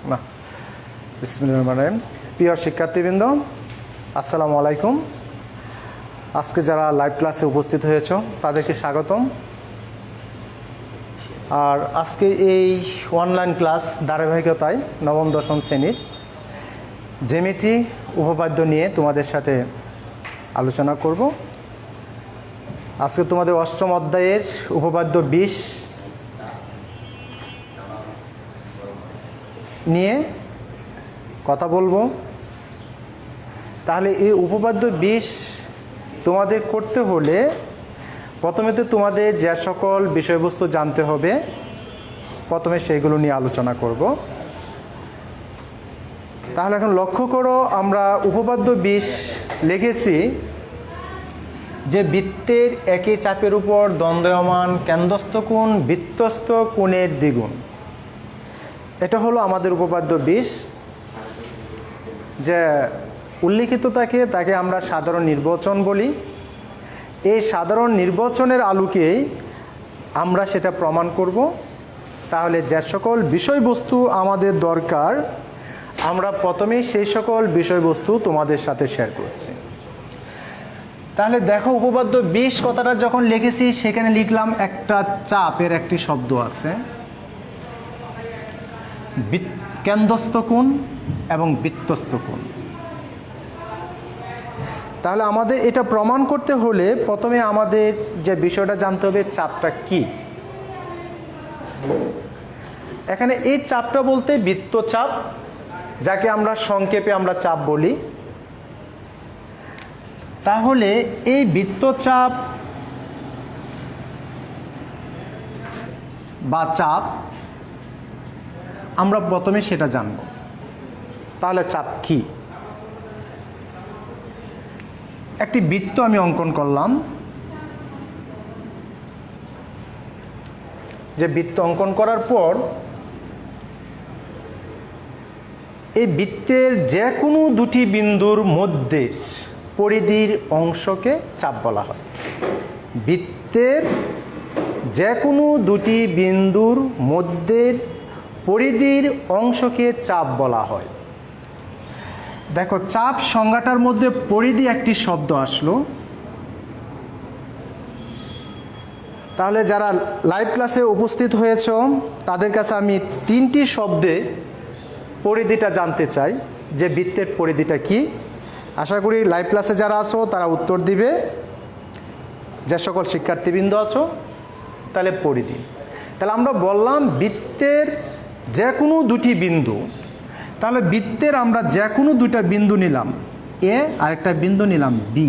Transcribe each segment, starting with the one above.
না। বিসমিল্লাহির রহমানির রহিম। প্রিয় শিক্ষার্থীবৃন্দ, আসসালামু আলাইকুম। আজকে যারা লাইভ ক্লাসে উপস্থিত হয়েছ তাদেরকে স্বাগতম। আর আজকে এই অনলাইন ক্লাস ধারাবাহিকতায় নবম দশম শ্রেণীর জ্যামিতি উপপাদ্য নিয়ে তোমাদের সাথে আলোচনা করব। আজকে তোমাদের অষ্টম অধ্যায়ের উপপাদ্য 20 নিয়ে কথা বলবো। তাহলে এই উপপাদ্য 20 তোমাদের করতে হলে প্রথমে তো তোমাদের যে সকল বিষয়বস্তু জানতে হবে, প্রথমে সেইগুলো নিয়ে আলোচনা করব। তাহলে এখন লক্ষ্য করো, আমরা উপপাদ্য 20 লিখেছি যে বৃত্তের একই চাপের উপর দ্বন্দ্বয়মান কেন্দ্রস্থ কোণ বৃত্তস্থ কোণের দ্বিগুণ। এটা হলো আমাদের উপপাদ্য 20। যে উল্লিখিত তাকে আমরা সাধারণ নির্বাচন বলি। এই সাধারণ নির্বাচনের আলোকেই আমরা সেটা প্রমাণ করব। তাহলে যে সকল বিষয়বস্তু আমাদের দরকার, আমরা প্রথমেই সেই সকল বিষয়বস্তু তোমাদের সাথে শেয়ার করছি। তাহলে দেখো, উপপাদ্য 20 কথাটা যখন লিখেছি সেখানে লিখলাম একটা চাপের একটি শব্দ আছে, কেন্দ্রস্থ কোণ এবং বৃত্তস্থ কোণ। তাহলে আমাদের এটা প্রমাণ করতে হলে প্রথমে আমাদের যে বিষয়টা জানতে হবে, চাপটা কি। এখানে এই চাপটা বলতে বৃত্তচাপ, যাকে আমরা সংক্ষেপে আমরা চাপ বলি। তাহলে এই বৃত্তচাপ বা চাপ আমরা প্রথমে সেটা জানব। তাহলে চাপ কি? একটি বৃত্ত আমি অঙ্কন করলাম। যে বৃত্ত অঙ্কন করার পর এই বৃত্তের যে কোনো দুটি বিন্দুর মধ্যে পরিধির অংশকে চাপ বলা হয়। বৃত্তের যে কোনো দুটি বিন্দুর মধ্যে পরিধির অংশকে চাপ বলা হয়। দেখো, চাপ সংজ্ঞাটার মধ্যে পরিধি একটি শব্দ আসলো। তাহলে যারা লাইভ ক্লাসে উপস্থিত হয়েছ তাদের কাছে আমি 3টি শব্দে পরিধিটা জানতে চাই, যে বৃত্তের পরিধিটা কি। আশা করি লাইভ ক্লাসে যারা আছো তারা উত্তর দিবে, যে সকল শিক্ষার্থীবৃন্দ আছো। তাহলে পরিধি, তাহলে আমরা বললাম বৃত্তের যে কোনো দুটি বিন্দু। তাহলে বৃত্তের আমরা যে কোনো দুটা বিন্দু নিলাম, এ আর একটা বিন্দু নিলাম বি।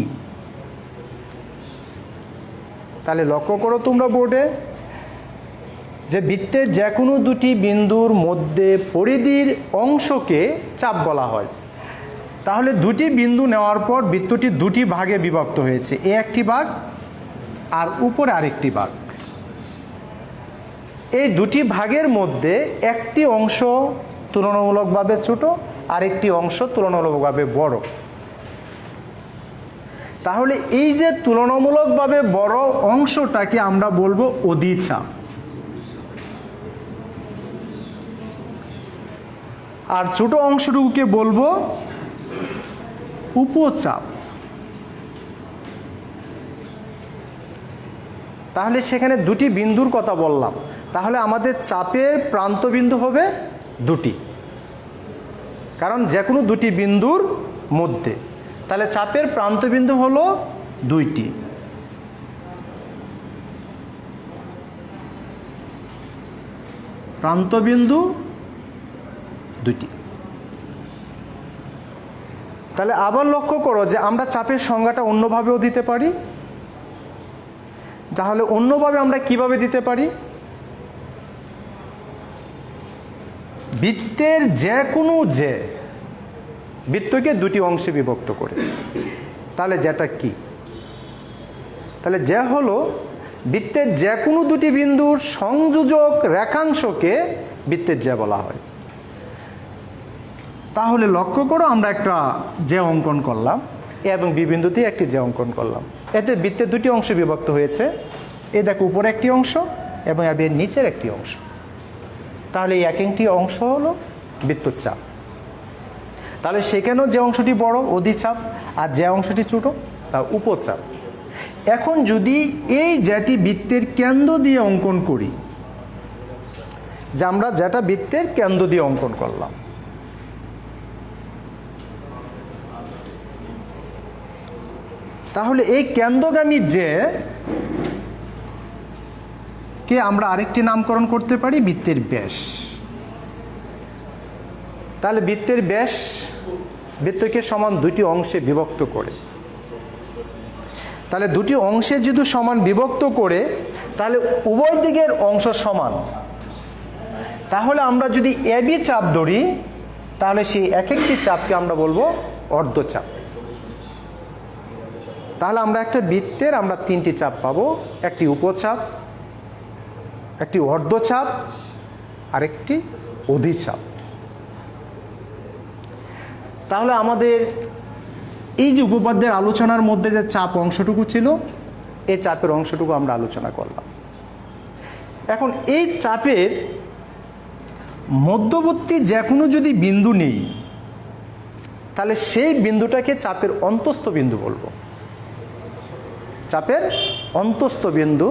তাহলে লক্ষ্য করো তোমরা বোর্ডে, যে বৃত্তের যে কোনো দুটি বিন্দুর মধ্যে পরিধির অংশকে চাপ বলা হয়। তাহলে দুটি বিন্দু নেওয়ার পর বৃত্তটি দুটি ভাগে বিভক্ত হয়েছে, এ একটি ভাগ আর উপরে আরেকটি ভাগ। এই দুটি ভাগের মধ্যে একটি অংশ তুলনামূলকভাবে ছোট, আরেকটি অংশ তুলনামূলকভাবে বড়। তাহলে এই যে তুলনামূলকভাবে বড় অংশটাকে আমরা বলবো অধিচাপ, আর ছোট অংশটুকুকে বলবো উপচাপ। তাহলে সেখানে দুটি বিন্দুর কথা বললাম। তাহলে আমাদের চাপের প্রান্তবিন্দু হবে দুটি, কারণ যে কোনো দুটি বিন্দুর মধ্যে। তাহলে চাপের প্রান্তবিন্দু হলো দুইটি। প্রান্তবিন্দু দুইটি। তাহলে আবার লক্ষ্য করো যে আমরা চাপের সংজ্ঞাটা অন্যভাবেও দিতে পারি। তাহলে অন্যভাবে আমরা কিভাবে দিতে পারি? বৃত্তের যে কোনো বৃত্তকে দুটি অংশে বিভক্ত করে। তাহলে যেটা কি? তাহলে যে হলো বৃত্তের যে কোনো দুটি বিন্দুর সংযোজক রেখাংশকে বৃত্তের যে বলা হয়। তাহলে লক্ষ্য করো, আমরা একটা যে অঙ্কন করলাম, এ এবং বি বিন্দুতে একটি যে অঙ্কন করলাম। এতে বৃত্তের দুটি অংশে বিভক্ত হয়েছে। এ দেখো, উপরে একটি অংশ এবং এর নিচের একটি অংশ। তাহলে এই এক একটি অংশ হলো বৃত্তচাপ। তাহলে সেখানেও যে অংশটি বড় অধিচাপ, আর যে অংশটি ছোট তা উপচাপ। এখন যদি এই যেটি বৃত্তের কেন্দ্র দিয়ে অঙ্কন করি, যে আমরা যেটা বৃত্তের কেন্দ্র দিয়ে অঙ্কন করলাম, তাহলে এই কেন্দ্রগামী যে কে আমরা আরেকটি নামকরণ করতে পারি বৃত্তের ব্যাস। তাহলে বৃত্তের ব্যাস বৃত্তকে সমান দুটি অংশে বিভক্ত করে, তাহলে দুটি অংশে যদি সমান বিভক্ত করে তাহলে উভয় দিকের অংশ সমান। তাহলে আমরা যদি এবি চাপ ধরি তাহলে সেই এক একটি চাপকে আমরা বলবো অর্ধচাপ। তাহলে আমরা একটা বৃত্তের আমরা তিনটি চাপ পাবো, একটি উপচাপ, একটি অর্ধচাপ, আর একটি অধিচাপ। তাহলে আমাদের এই যে উপপাদ্যের আলোচনার মধ্যে যে চাপ অংশটুকু ছিল, এই চাপের অংশটুকু আমরা আলোচনা করলাম। এখন এই চাপের মধ্যবর্তী যে কোনো যদি বিন্দু নেই তাহলে সেই বিন্দুটাকে চাপের অন্তস্থ বিন্দু বলবো। চাপের অন্তস্থ বিন্দু।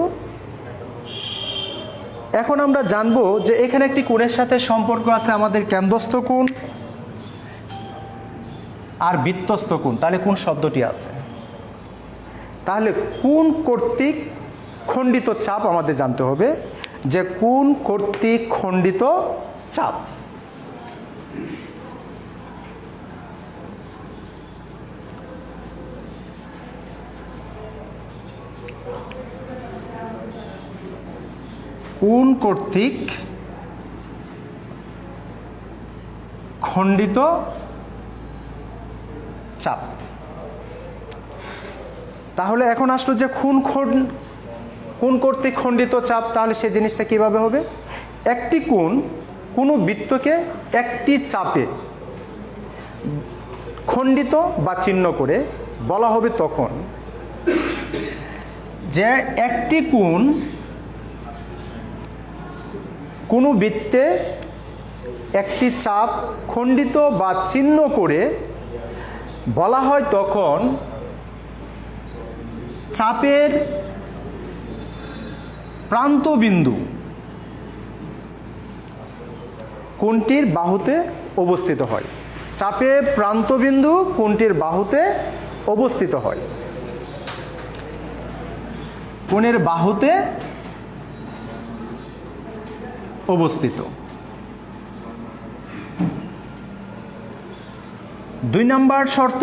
এখন আমরা জানবো যে এখানে একটি কোণের সাথে সম্পর্ক আছে আমাদের কেন্দ্রস্থ কোণ আর বৃত্তস্থ কোণ। তাহলে কোন শব্দটি আছে? তাহলে কোণ কর্তৃক খণ্ডিত চাপ আমাদের জানতে হবে, যে কোণ কর্তৃক খণ্ডিত চাপ। কোণ কর্তৃক খণ্ডিত চাপ। তাহলে এখন আসলো যে কোণ কর্তৃক খণ্ডিত চাপ। তাহলে সেই জিনিসটা কিভাবে হবে? একটি কোণ কোনো বৃত্তকে একটি চাপে খণ্ডিত বা চিহ্ন করে বলা হবে তখন যে একটি কোণ কোনো বৃত্তে একটি চাপ খণ্ডিত বা চিহ্ন করে বলা হয় তখন চাপের প্রান্তবিন্দু কোণটির বাহুতে অবস্থিত হয়। চাপের প্রান্তবিন্দু কোণটির বাহুতে অবস্থিত হয়। কোণের বাহুতে অবস্থিত। 2 নম্বর শর্ত,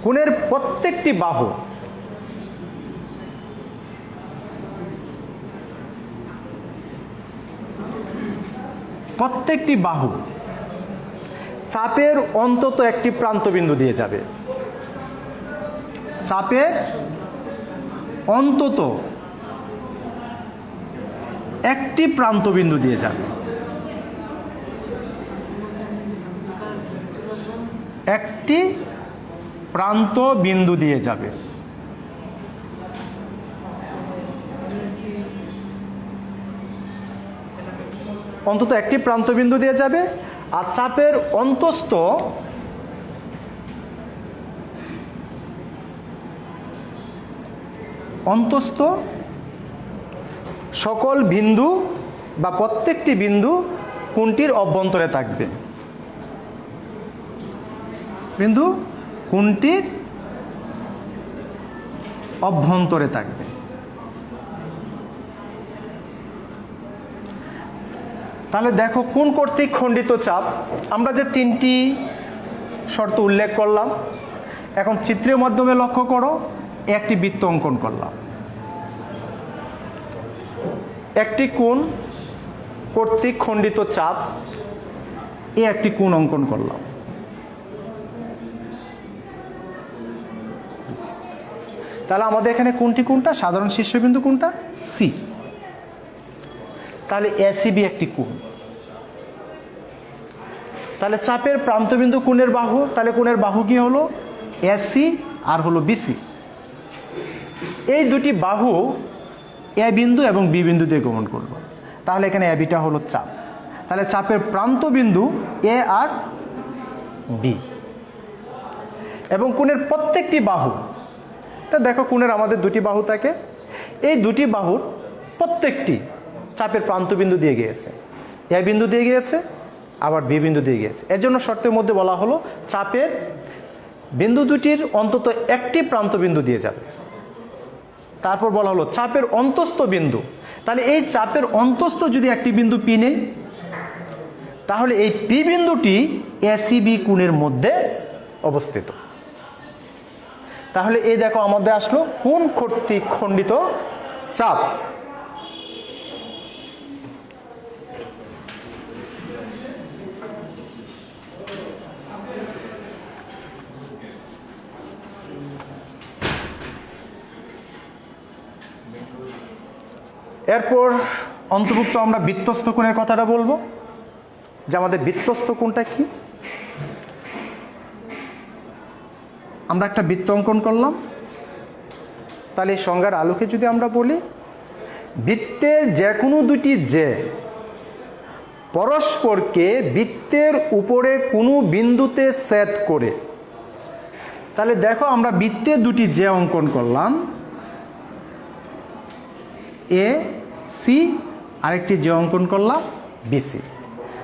কোণের প্রত্যেকটি বাহু চাপের অন্তত একটি প্রান্তবিন্দু দিয়ে যাবে। চাপের অন্তত একটি প্রান্তবিন্দু দিয়ে যাবে। একটি প্রান্ত বিন্দু দিয়ে যাবে। অন্তত একটি প্রান্তবিন্দু দিয়ে যাবে। আর চাপের অন্তস্থ সকল বিন্দু বা প্রত্যেকটি বিন্দু কোণটির অভ্যন্তরে থাকবে। বিন্দু কোণটির অভ্যন্তরে থাকবে। তাহলে দেখো কোণ কর্তৃক খণ্ডিত চাপ আমরা যে 3টি শর্ত উল্লেখ করলাম, এখন চিত্রের মাধ্যমে লক্ষ্য করো, একটি বৃত্ত অঙ্কন করলাম। একটি কোণ কর্তৃক খণ্ডিত চাপ, এই একটি কোণ অঙ্কন করলাম। তাহলে আমাদের এখানে কোনটি কোনটা? সাধারণ শীর্ষবিন্দু কোনটা? সি। তাহলে এসিবি একটি কোণ। তাহলে চাপের প্রান্তবিন্দু কোণের বাহু, তাহলে কোণের বাহু কি হলো? এসি আর হলো বিসি। এই দুটি বাহু এ বিন্দু এবং বি বিন্দু দিয়ে গমন করলো। তাহলে এখানে এবিটা হলো চাপ। তাহলে চাপের প্রান্ত বিন্দু এ আর বি, এবং কোণের প্রত্যেকটি বাহু, তা দেখো কোণের আমাদের দুটি বাহু থাকে, এই দুটি বাহুর প্রত্যেকটি চাপের প্রান্ত বিন্দু দিয়ে গিয়েছে, এ বিন্দু দিয়ে গিয়েছে, আবার বি বিন্দু দিয়ে গিয়েছে। এর জন্য শর্তের মধ্যে বলা হলো চাপের বিন্দু দুটির অন্তত একটি প্রান্ত বিন্দু দিয়ে যাবে। তারপর বলা হলো চাপের অন্তস্থ বিন্দু, তাহলে এই চাপের অন্তস্থ যদি একটি বিন্দু পি নেই, তাহলে এই পি বিন্দুটি এসিবি কোণের মধ্যে অবস্থিত। তাহলে এই দেখো আমাদের আসলো কোণ কর্তৃক খণ্ডিত চাপ। এরপর অন্তর্ভুক্ত আমরা বৃত্তস্থ কোণের কথাটা বলবো, যে আমাদের বৃত্তস্থ কোণটা কি। আমরা একটা বৃত্ত অঙ্কন করলাম, তাহলে এই সংজ্ঞার আলোকে যদি আমরা বলি, বৃত্তের যে কোনো দুটি যে পরস্পরকে বৃত্তের উপরে কোনো বিন্দুতে ছেদ করে, তাহলে দেখো আমরা বৃত্তের দুটি যে অঙ্কন করলাম, এ সি, আরেকটি যে অঙ্কন করলাম বিসি।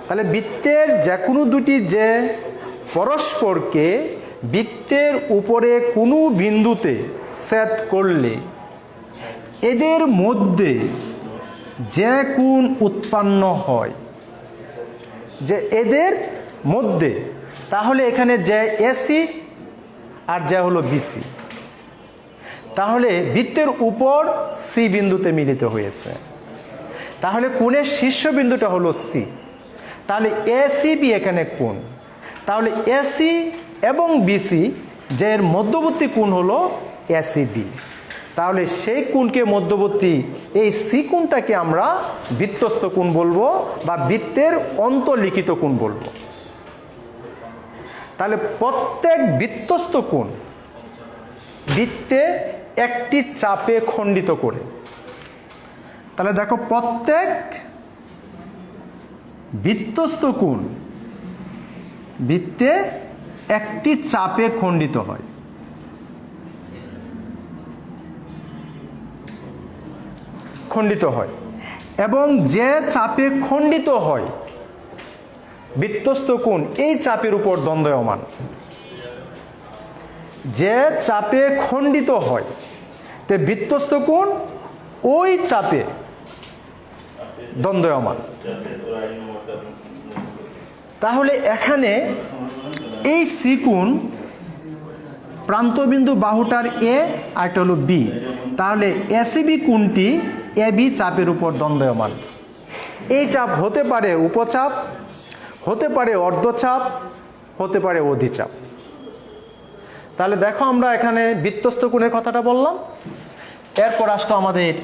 তাহলে বৃত্তের যে কোনো দুটি যে পরস্পরকে বৃত্তের উপরে কোনো বিন্দুতে ছেদ করলে এদের মধ্যে যে কোণ উৎপন্ন হয়, যে এদের মধ্যে, তাহলে এখানে যে এসি আর যা হলো বিসি, তাহলে বৃত্তের উপর সি বিন্দুতে মিলিত হয়েছে, তাহলে কোণের শীর্ষবিন্দুটা হলো সি, তাহলে এসিবি এখানে কোণ, তাহলে এসি এবং বিসি যে এর মধ্যবর্তী কোণ হলো এসিবি, তাহলে সেই কোণকে মধ্যবর্তী এই সি কোণটাকে আমরা বৃত্তস্থ কোণ বলবো বা বৃত্তের অন্তর্লিখিত কোণ বলবো। তাহলে প্রত্যেক বৃত্তস্থ কোণ বৃত্তে একটি চাপে খণ্ডিত করে, তাহলে দেখো প্রত্যেক বৃত্তস্থ কোণ বৃত্তে একটি চাপে খণ্ডিত হয়। এবং যে চাপে খণ্ডিত হয় বৃত্তস্থ কোণ এই চাপের উপর দ্বন্দ্বয়মান। যে চাপে খণ্ডিত হয় তে বৃত্তস্থ কোণ ওই চাপে দ্বন্দ্বয়মান। তাহলে এখানে এই সি কোণ প্রান্তবিন্দু বাহুটার এ আর একটা হলো বি, তাহলে এসিবি কোণটি এ বি চাপের উপর দ্বন্দ্বয়মান। এই চাপ হতে পারে উপচাপ, হতে পারে অর্ধচাপ, হতে পারে অধিচাপ। তাহলে দেখো আমরা এখানে বৃত্তস্থ কোণের কথাটা বললাম, এরপর আসলো আমাদের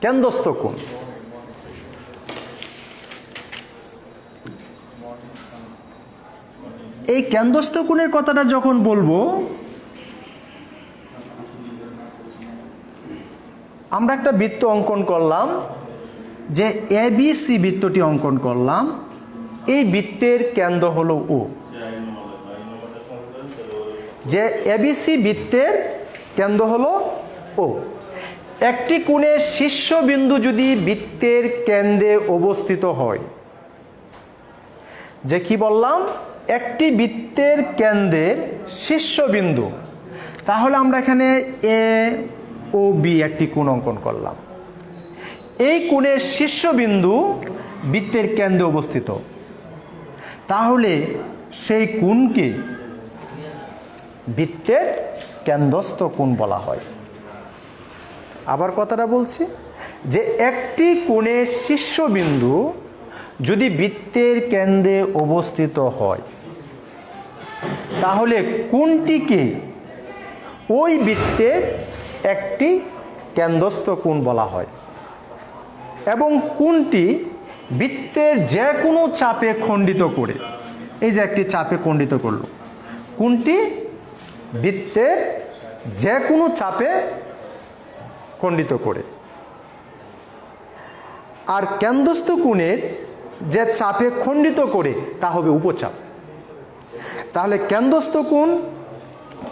কেন্দ্রস্থ কোণ। এই কেন্দ্রস্থ কোণের কথাটা যখন বলবো, আমরা একটা বৃত্ত অঙ্কন করলাম, যে এবিসি বৃত্তটি অঙ্কন করলাম, এই বৃত্তের কেন্দ্র হলো ও। যে এবিসি বৃত্তের কেন্দ্র হলো ও। একটি কোণের শীর্ষবিন্দু যদি বৃত্তের কেন্দ্রে অবস্থিত হয়, যে কি বললাম, একটি বৃত্তের কেন্দ্রের শীর্ষবিন্দু, তাহলে আমরা এখানে এ ও বি একটি কোণ অঙ্কন করলাম। এই কোণের শীর্ষবিন্দু বৃত্তের কেন্দ্রে অবস্থিত, তাহলে সেই কোণকে বৃত্তের কেন্দ্রস্থ কোণ বলা হয়। আবার কথাটা বলছি, যে একটি কোণের শীর্ষবিন্দু যদি বৃত্তের কেন্দ্রে অবস্থিত হয়, তাহলে কোণটিকে ওই বৃত্তের একটি কেন্দ্রস্থ কোণ বলা হয়। এবং কোণটি বৃত্তের যে কোনো চাপে খণ্ডিত করে, এই যে একটি চাপে খণ্ডিত করলো, কোণটি বৃত্তের যে কোনো চাপে খণ্ডিত করে। আর কেন্দ্রস্থ কোণের যে চাপে খণ্ডিত করে তা হবে উপচাপ। তাহলে কেন্দ্রস্থ কোণ,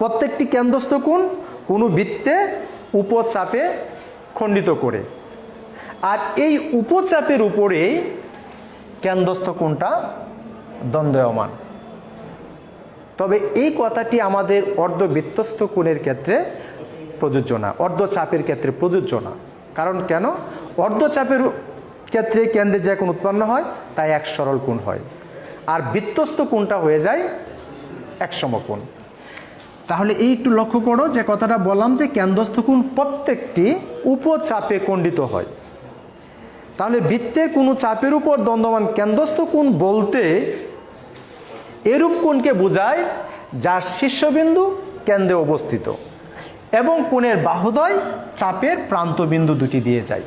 প্রত্যেকটি কেন্দ্রস্থ কোণ কোনো বৃত্তে উপচাপে খণ্ডিত করে, আর এই উপচাপের উপরেই কেন্দ্রস্থ কোণটা দ্বন্দ্বয়মান। তবে এই কথাটি আমাদের অর্ধবৃত্তস্থ কোণের ক্ষেত্রে প্রযোজ্য না, অর্ধচাপের ক্ষেত্রে প্রযোজ্য না। কারণ কেন? অর্ধচাপের ক্ষেত্রে কেন্দ্রে যে কোণ উৎপন্ন হয় তাই এক সরল কোণ হয়, আর বৃত্তস্থ কোণটা হয়ে যায় এক সমকোণ। তাহলে এই একটু লক্ষ্য করো যে কথাটা বললাম যে কেন্দ্রস্থ কোণ প্রত্যেকটি উপচাপে খণ্ডিত হয়। তাহলে বৃত্তের কোনো চাপের উপর দ্বন্দ্বমান কেন্দ্রস্থ কোণ বলতে এরূপ কোণকে বোঝায় যার শীর্ষবিন্দু কেন্দ্রে অবস্থিত এবং কোণের বাহুদ্বয় চাপের প্রান্তবিন্দু দুটি দিয়ে যায়।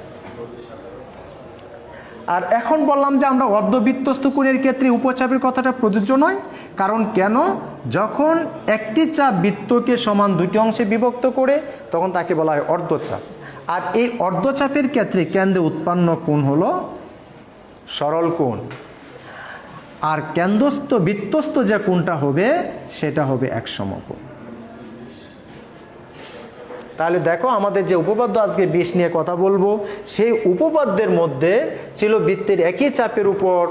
আর এখন বললাম যে আমরা অর্ধবৃত্তস্থ কোণের ক্ষেত্রে উপচাপের কথাটা প্রযোজ্য নয়। কারণ কেন? যখন একটি চাপ বৃত্তকে সমান দুটি অংশে বিভক্ত করে তখন তাকে বলা হয় অর্ধচাপ। আর এই অর্ধচাপের ক্ষেত্রে কেন্দ্রে উৎপন্ন কোণ হলো সরল কোণ, আর কেন্দ্রস্থ বৃত্তস্থ যে কোণটা হবে সেটা হবে এক সমকোণ। তাহলে দেখো আমাদের যে উপপাদ্য আজকে 20 নিয়ে কথা বলবো, সেই উপপাদ্যের মধ্যে ছিল বৃত্তের একই চাপের উপর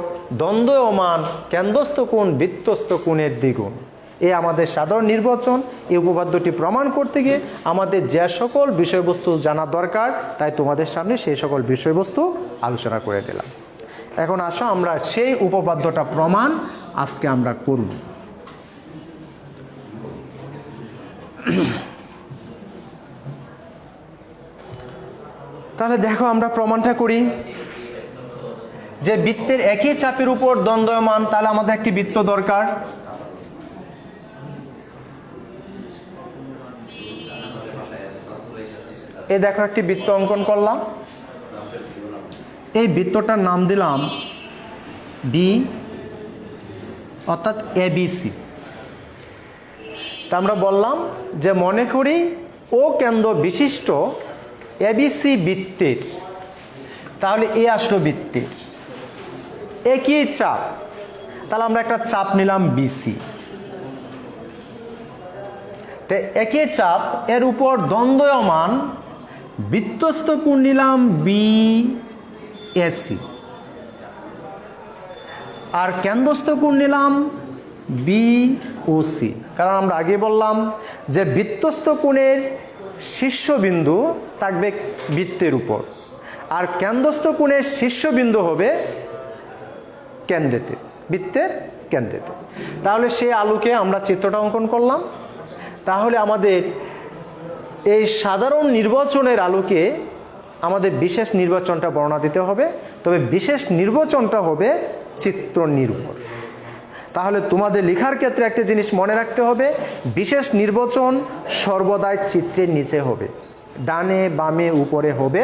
দ্বন্দ্বয়মান কেন্দ্রস্থ কোণ বৃত্তস্থ কোণের দ্বিগুণ। এ আমাদের সাধারণ নির্বাচন। এই উপপাদ্যটি প্রমাণ করতে গিয়ে আমাদের যে সকল বিষয়বস্তু জানা দরকার তাই তোমাদের সামনে সেই সকল বিষয়বস্তু আলোচনা করে দিলাম। এখন আসো আমরা সেই উপপাদ্যটা প্রমাণ আজকে আমরা করব। তাহলে দেখো আমরা প্রমাণটা করি যে বৃত্তের একই চাপের উপর দ্বন্দ্বয়মান, তাহলে আমাদের একটি বৃত্ত দরকার। এই দেখো একটি বৃত্ত অঙ্কন করলাম, এই বৃত্তটার নাম দিলাম ডি অর্থাৎ এবিসি। তা আমরা বললাম যে মনে করি ও কেন্দ্র বিশিষ্ট এবিসি বৃত্তের, তাহলে এ আসলো বৃত্তের একই চাপ, তাহলে আমরা একটা চাপ নিলাম বিসি। তো একই চাপ এর উপর দ্বন্দ্বয়মান বৃত্তস্থ কোণ নিলাম বিএসি, আর কেন্দ্রস্থ কোণ নিলাম বিওসি। কারণ আমরা আগে বললাম যে বৃত্তস্থ কোণের শীর্ষবিন্দু থাকবে বৃত্তের উপর, আর কেন্দ্রস্থ কোণের শীর্ষবিন্দু হবে কেন্দ্রেতে, বৃত্তের কেন্দ্রেতে। তাহলে সেই আলোকে আমরা চিত্রটা অঙ্কন করলাম। তাহলে আমাদের এই সাধারণ নির্বাচনের আলোকে আমাদের বিশেষ নির্বাচনটা বর্ণনা দিতে হবে, তবে বিশেষ নির্বাচনটা হবে চিত্র নির্ভর। তাহলে তোমাদের লেখার ক্ষেত্রে একটা জিনিস মনে রাখতে হবে, বিশেষ নির্বাচন সর্বদাই চিত্রের নিচে হবে, ডানে বামে উপরে হবে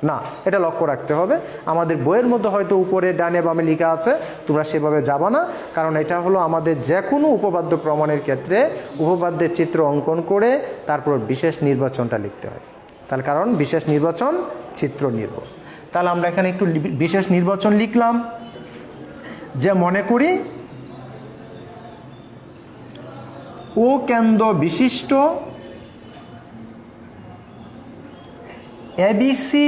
না, এটা লক্ষ্য রাখতে হবে। আমাদের বইয়ের মধ্যে হয়তো উপরে ডানে বামে লেখা আছে, তোমরা সেভাবে যাবা না, কারণ এটা হলো আমাদের যে কোনো উপপাদ্য প্রমাণের ক্ষেত্রে উপপাদ্যের চিত্র অঙ্কন করে তারপর বিশেষ নির্বাচনটা লিখতে হয়। তাহলে কারণ বিশেষ নির্বাচন চিত্র নির্ভর। তাহলে আমরা এখানে একটু বিশেষ নির্বাচন লিখলাম যে মনে করি ও কেন্দ্র বিশিষ্ট এবিসি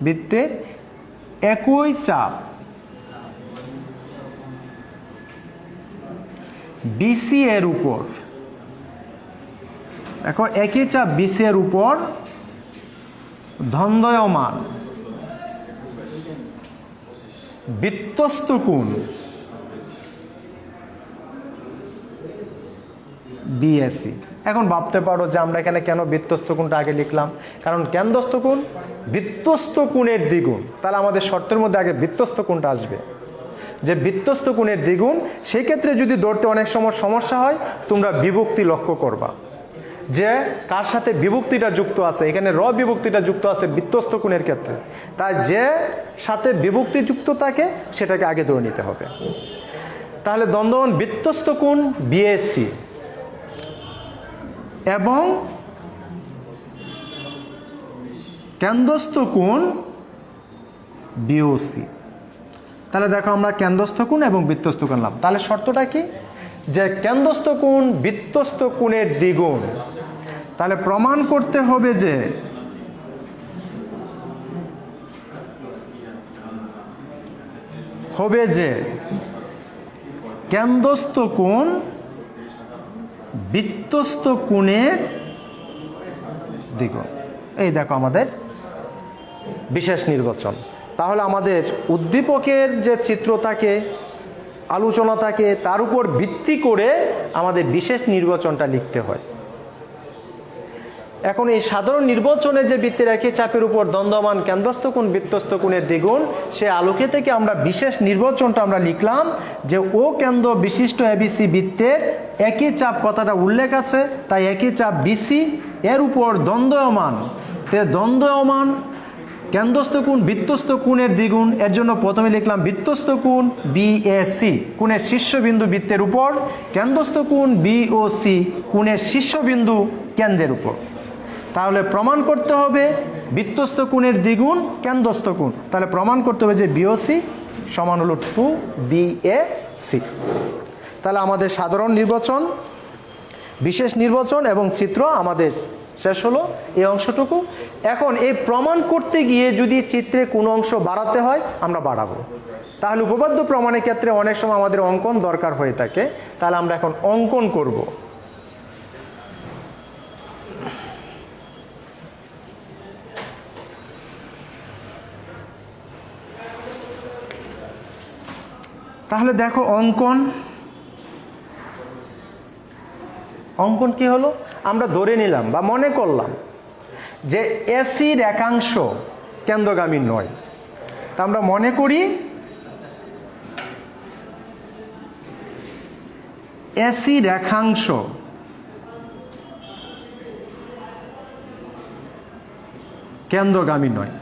বৃত্তে একই চাপ বিসি এর উপর, দেখো একই চাপ বিসি এর উপর দ্বন্দ্বয়মান বৃত্তস্থ কোণ বিএসি। এখন ভাবতে পারো যে আমরা এখানে কেন বৃত্তস্থ কোণটা আগে লিখলাম, কারণ কেন্দ্রস্থ কোণ বৃত্তস্থ কোণের দ্বিগুণ, তাহলে আমাদের শর্তের মধ্যে আগে বৃত্তস্থ কোণটা আসবে, যে বৃত্তস্থ কোণের দ্বিগুণ। সেক্ষেত্রে যদি ধরতে অনেক সময় সমস্যা হয়, তোমরা বিভক্তি লক্ষ্য করবা যে কার সাথে বিভক্তিটা যুক্ত আছে। এখানে র বিভক্তিটা যুক্ত আছে বৃত্তস্থ কোণের ক্ষেত্রে, তাই যে সাথে বিভক্তি যুক্ত থাকে সেটাকে আগে ধরে নিতে হবে। তাহলে দ্বন্দ্বমান বৃত্তস্থ কোণ বিএসি এবং কেন্দ্রস্থ কোণ বিওসি। তাহলে দেখো আমরা কেন্দ্রস্থ কোণ এবং বৃত্তস্থ কোণ নাম। তাহলে শর্তটা কি? যে কেন্দ্রস্থ কোণ বৃত্তস্থ কোণের দ্বিগুণ। তাহলে প্রমাণ করতে হবে যে কেন্দ্রস্থ কোণ বৃত্তস্থ কোণের দ্বিগুণ। এই দেখো আমাদের বিশেষ নির্বাচন। তাহলে আমাদের উদ্দীপকের যে চিত্র থাকে, আলোচনা থাকে, তার উপর ভিত্তি করে আমাদের বিশেষ নির্বাচনটা লিখতে হয়। এখন এই সাধারণ নির্বাচনে যে বৃত্তের একই চাপের উপর দ্বন্দ্বমান কেন্দ্রস্থ কোণ বৃত্তস্থ কোণের দ্বিগুণ, সে আলোকে থেকে আমরা বিশেষ নির্বাচনটা আমরা লিখলাম যে ও কেন্দ্র বিশিষ্ট এবিসি বৃত্তের একই চাপ কথাটা উল্লেখ আছে, তাই একই চাপ বিসি এর উপর দ্বন্দ্বমান কেন্দ্রস্থ কোণ বৃত্তস্থ কোণের দ্বিগুণ। এর জন্য প্রথমে লিখলাম বৃত্তস্থ কোণ বিএসি কোণের শীর্ষবিন্দু বৃত্তের উপর, কেন্দ্রস্থ কোণ বিওসি কোণের শীর্ষবিন্দু কেন্দ্রের উপর। তাহলে প্রমাণ করতে হবে বৃত্তস্থ কোণের দ্বিগুণ কেন্দ্রস্থ কোণ। তাহলে প্রমাণ করতে হবে যে বিওসি সমান হলো 2BAC। তাহলে আমাদের সাধারণ নির্বাচন, বিশেষ নির্বাচন এবং চিত্র আমাদের শেষ হলো এই অংশটুকু। এখন এই প্রমাণ করতে গিয়ে যদি চিত্রে কোনো অংশ বাড়াতে হয় আমরা বাড়াবো। তাহলে উপপাদ্য প্রমাণের ক্ষেত্রে অনেক সময় আমাদের অঙ্কন দরকার হয়ে থাকে। তাহলে আমরা এখন অঙ্কন করব। তাহলে দেখো অঙ্কন কি হলো? আমরা ধরে নিলাম বা মনে করলাম যে এসি রেখাংশ কেন্দ্রগামী নয়। তা আমরা মনে করি এসি রেখাংশ কেন্দ্রগামী নয়,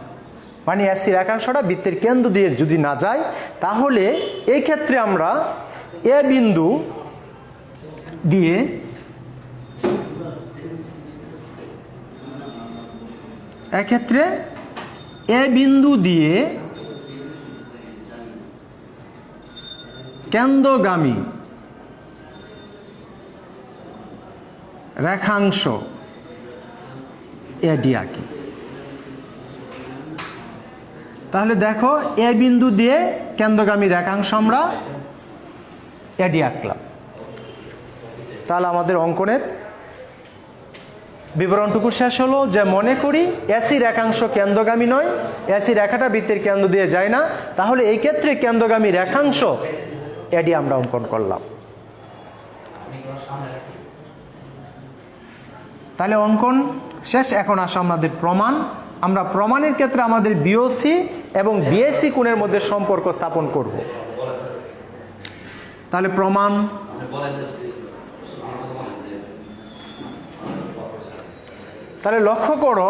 মানে এসি রেখাংশটা বৃত্তের কেন্দ্র দিয়ে যদি না যায়, তাহলে এই ক্ষেত্রে আমরা এ বিন্দু দিয়ে এক্ষেত্রে এ বিন্দু দিয়ে কেন্দ্রগামী রেখাংশ এডি আঁকি। তাহলে দেখো এ বিন্দু দিয়ে কেন্দ্রগামী রেখাংশ আমরা এডি আঁকলাম। তাহলে আমাদের অঙ্কনের বিবরণটুকু শেষ হলো যে মনে করি এসি রেখাংশ কেন্দ্রগামী নয়, এসি রেখাটা বৃত্তের কেন্দ্র দিয়ে যায় না, তাহলে এই ক্ষেত্রে কেন্দ্রগামী রেখাংশ এডি আমরা অঙ্কন করলাম। তাহলে অঙ্কন শেষ। এখন আসো আমাদের প্রমাণ। আমরা প্রমাণের ক্ষেত্রে আমাদের বিওসি এবং বিএসি কোণের মধ্যে সম্পর্ক স্থাপন করব। তাহলে প্রমাণ, তাহলে লক্ষ্য করো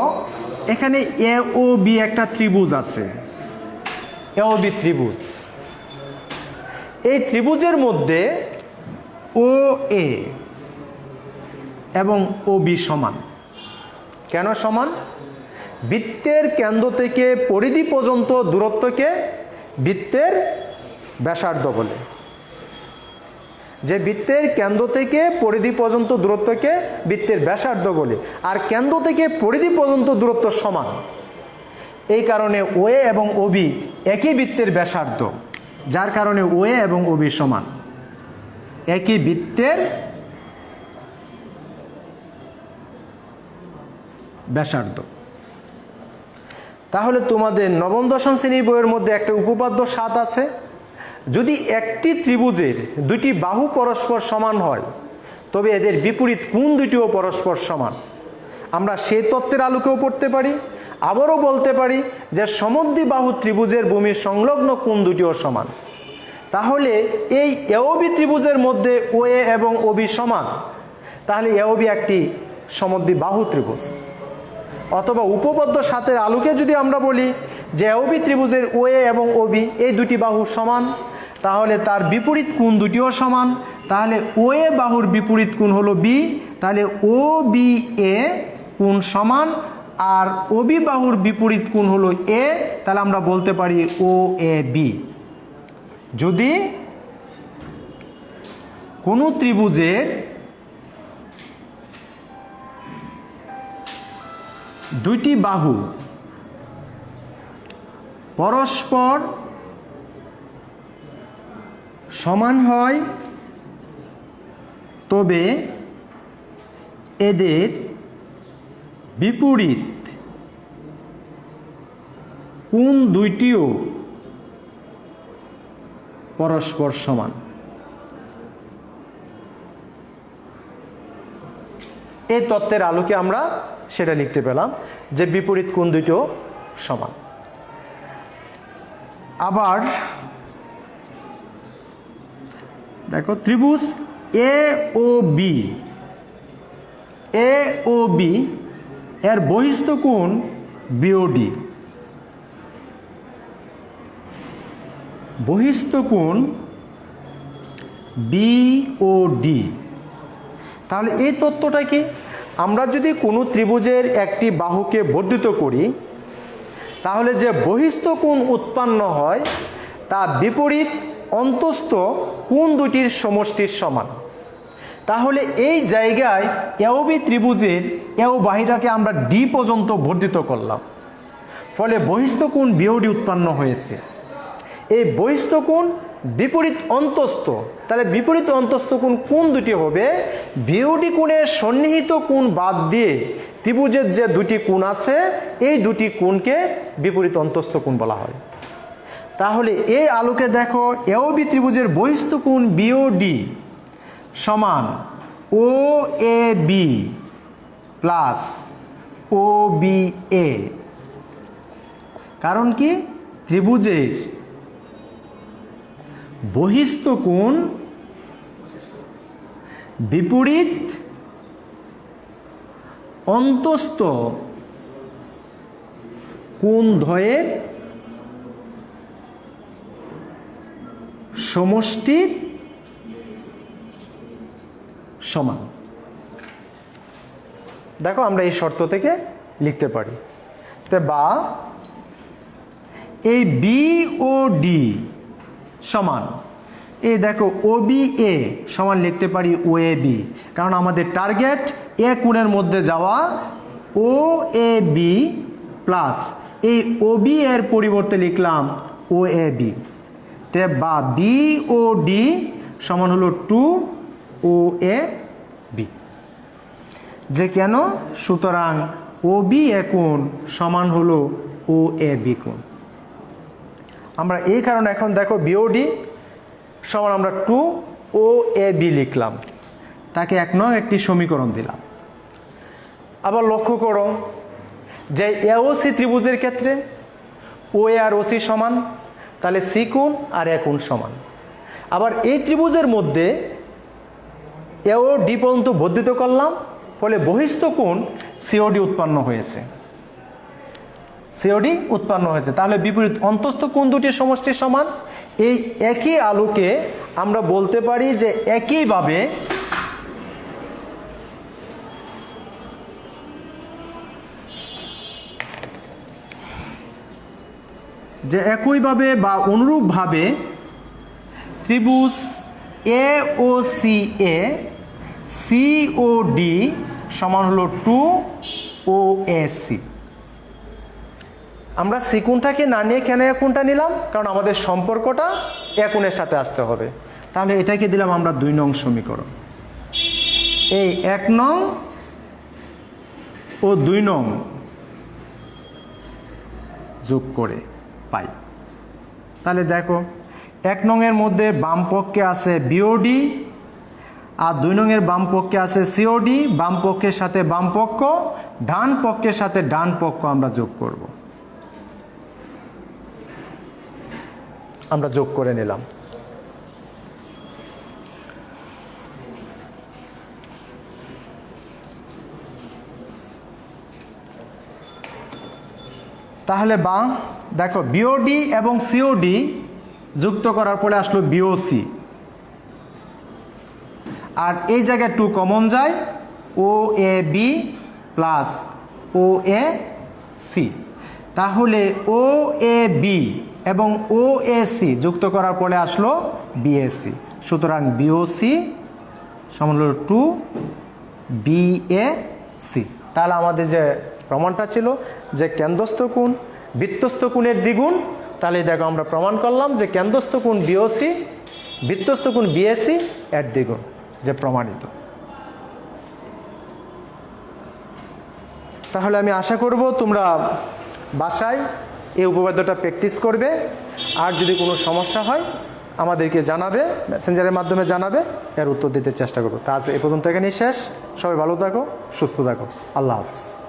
এখানে এ ও বি একটা ত্রিভুজ আছে, এ ও বি ত্রিভুজ। এই ত্রিভুজের মধ্যে ও এ এবং ও বি সমান। কেন সমান? বৃত্তের কেন্দ্র থেকে পরিধি পর্যন্ত দূরত্বকে বৃত্তের ব্যাসার্ধ বলে। যে বৃত্তের কেন্দ্র থেকে পরিধি পর্যন্ত দূরত্বকে বৃত্তের ব্যাসার্ধ বলে, আর কেন্দ্র থেকে পরিধি পর্যন্ত দূরত্ব সমান। এই কারণে ওএ এবং ওবি একই বৃত্তের ব্যাসার্ধ, যার কারণে ওএ এবং ওবি সমান। একই বৃত্তের ব্যাসার্ধ। তাহলে তোমাদের নবম দশম শ্রেণীর বইয়ের মধ্যে একটা উপপাদ্য 7 আছে, যদি একটি ত্রিভুজের দুটি বাহু পরস্পর সমান হয় তবে এদের বিপরীত কোণ দুটিও পরস্পর সমান। আমরা সেই তত্ত্বের আলোকেও পড়তে পারি, আবারও বলতে পারি যে সমদ্বিবাহু ত্রিভুজের ভূমির সংলগ্ন কোণ দুটিও সমান। তাহলে এই এওবি ত্রিভুজের মধ্যে ওএ এবং ওবি সমান, তাহলে এওবি একটি সমদ্বিবাহু ত্রিভুজ। অথবা উপপাদ্য 7-এর আলোকে যদি আমরা বলি যে এওবি ত্রিভুজের ওএ এবং ওবি এই দুটি বাহু সমান, তাহলে তার বিপরীত কোণ দুটিও সমান। তাহলে ওএ বাহুর বিপরীত কোণ হলো বি, তাহলে ও বি এ কোণ সমান আর ওবি বাহুর বিপরীত কোণ হলো এ, তাহলে আমরা বলতে পারি ও এ বি। যদি কোনো ত্রিভুজের দুইটি বাহু পরস্পর সমান হয় তবে এদের বিপরীত কোণ দুইটিও পরস্পর সমান। এই তত্ত্বের আলোকে আমরা সেটা লিখতে পেলাম যে বিপরীত কোণ দুইটিও সমান। আবার দেখো ত্রিভুজ A O B, A O B এর বহিস্থ কোণ বিওডি, বহিস্থ কোণ বিওডি। তাহলে এই তত্ত্বটা কি, আমরা যদি কোনো ত্রিভুজের একটি বাহুকে বর্ধিত করি তাহলে যে বহিস্থ কোণ উৎপন্ন হয় তা বিপরীত অন্তস্থ কোণ দুটির সমষ্টির সমান। তাহলে এই জায়গায় এওবি ত্রিভুজের এও বাহিটাকে আমরা ডি পর্যন্ত বর্ধিত করলাম, ফলে বহিস্থ কোণ বিওডি উৎপন্ন হয়েছে। এই বহিস্থ কোণ বিপরীত অন্তস্থ, তাহলে বিপরীত অন্তস্থ কোণ দুটি হবে বিওডি কোণের সন্নিহিত কোণ বাদ দিয়ে ত্রিভুজের যে দুটি কোণ আছে এই দুটি কোণকে বিপরীত অন্তস্থ কোণ বলা হয়। তাহলে এই আলোকে দেখো এওবি ত্রিভুজের বহিস্থ কোণ বিওডি সমান ও A B plus O B A. কারণ কি, ত্রিভুজের বহিস্থ কোণ বিপরীত অন্তস্থ কোণ দ্বয়ের সমষ্টির সমান। দেখো আমরা এই শর্ত থেকে লিখতে পারি বা এই বি ও ডি সমান, এই দেখো ও বি এ সমান লিখতে পারি ও এ বি, কারণ আমাদের টার্গেট এ কোণের মধ্যে যাওয়া। ও এ বি প্লাস এই ও বি এর পরিবর্তে লিখলাম ও এ বি, বা বি ও ডি সমান হলো 2 ও এ বি। যে কেন, সুতরাং ও বি এ কোণ সমান হলো ও এ বি কোণ। আমরা এই কারণে এখন দেখো বিওডি সমান আমরা 2 ও এ বি লিখলাম, তাকে এক নং একটি সমীকরণ দিলাম। আবার লক্ষ্য করো যে এওসি ত্রিভুজের ক্ষেত্রে ও এ আর ওসি সমান, তাহলে সি কোণ আর এ কোণ সমান। আবার এই ত্রিভুজের মধ্যে এও ডি পর্যন্ত বর্ধিত করলাম, ফলে বহিস্থ কোণ সিওডি উৎপন্ন হয়েছে, সিওডি উৎপন্ন হয়েছে। তাহলে বিপরীত অন্তস্থ কোণ দুটির সমষ্টি সমান। এই একই আলোকে আমরা বলতে পারি যে একইভাবে বা অনুরূপভাবে ত্রিভুজ A O C A C O D সমান হলো 2 ও এ সি। আমরা সি কোণটাকে না নিয়ে কেন এ কোণটা নিলাম, কারণ আমাদের সম্পর্কটা এ কোণের সাথে আসতে হবে। তাহলে এটাকে দিলাম আমরা 2 নং সমীকরণ। এই 1 নং ও 2 নং যোগ করে পাই। তাহলে দেখো 1 নং এর মধ্যে বাম পক্ষে আছে বিওডি আর 2 নং এর বাম পক্ষে আছে সিওডি। বাম পক্ষের সাথে বাম পক্ষ, ডান পক্ষের সাথে ডান পক্ষ আমরা যোগ করব। আমরা যোগ করে নিলাম। তাহলে দেখো বিওডি এবং সিওডি যুক্ত করার পরে আসলো বিওসি, আর এই জায়গায় 2 কমন যায়, O A B plus O O A C. তাহলে ও এ বি এবং ও এ সি যুক্ত করার পরে আসলো বিএসি। সুতরাং বিওসি সমান হলো 2 বিএসি। তাহলে আমাদের যে প্রমাণটা ছিল যে কেন্দ্রস্থ কোণ বৃত্তস্থ কোণের দ্বিগুণ, তাহলে দেখো আমরা প্রমাণ করলাম যে কেন্দ্রস্থ কোণ বিওসি বৃত্তস্থ কোণ বিএসি এর দ্বিগুণ, যে প্রমাণিত। তাহলে আমি আশা করব তোমরা বাসায় এই উপপাদ্যটা প্র্যাকটিস করবে, আর যদি কোনো সমস্যা হয় আমাদেরকে জানাবে, মেসেঞ্জারের মাধ্যমে জানাবে, এর উত্তর দিতে চেষ্টা করবো। তা আজ এ পর্যন্ত এখানেই শেষ। সবাই ভালো থাকো, সুস্থ থাকো, আল্লাহ হাফিজ।